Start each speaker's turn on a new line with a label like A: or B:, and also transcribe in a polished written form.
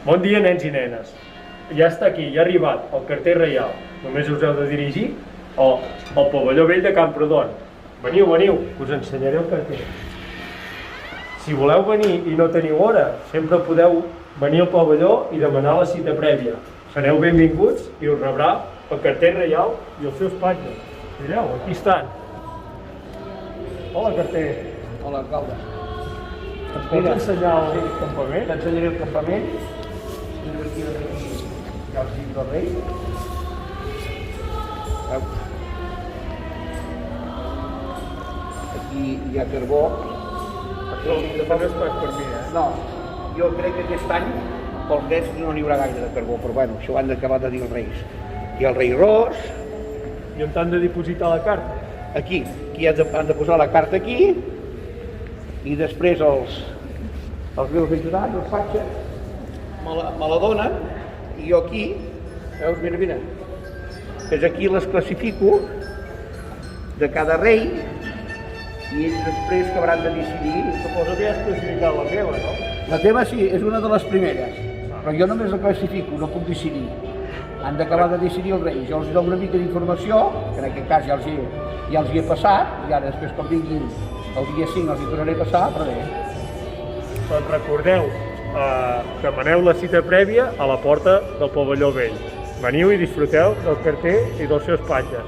A: Bon dia, nens i nenes. Ja està aquí, ja ha arribat el carter reial. Només us heu de dirigir al pavelló vell de Camprodon. Veniu, que us ensenyaré el carter. Si voleu venir i no teniu hora, sempre podeu venir al pavelló i demanar la cita prèvia. Sereu benvinguts i us rebrà el carter reial i els seus patges. Mireu, aquí estan. Hola, carter.
B: Hola, alcalde.
A: Ens pots ensenyar el campament?
B: T'ensenyaré el campament. Teniu aquí els llibres del rei. Aquí hi ha carbó.
A: No és per mi,
B: No, jo crec que aquest any pels nens no n'hi haurà gaire de carbó, però bueno, això ho han d'acabar de dir els reis. Hi ha el rei Ros.
A: I on t'han de dipositar la carta?
B: Aquí han de posar la carta aquí i després els meus ajudants, els patxes, me la donen i jo aquí, veus, mira, és aquí les classifico de cada rei i ells després que hauran de decidir.
A: Suposo que ja has classificat la meva, no?
B: La teva sí, és una de les primeres, però jo només la classifico, no puc decidir. Han d'acabar de decidir els reis. Jo els dono una mica d'informació, que en aquest cas ja els hi he passat, i ara després quan vinguin el dia 5 els hi tornaré a passar, però bé.
A: Doncs recordeu, demaneu la cita prèvia a la porta del pavelló vell. Veniu i disfruteu del carter i dels seus patges.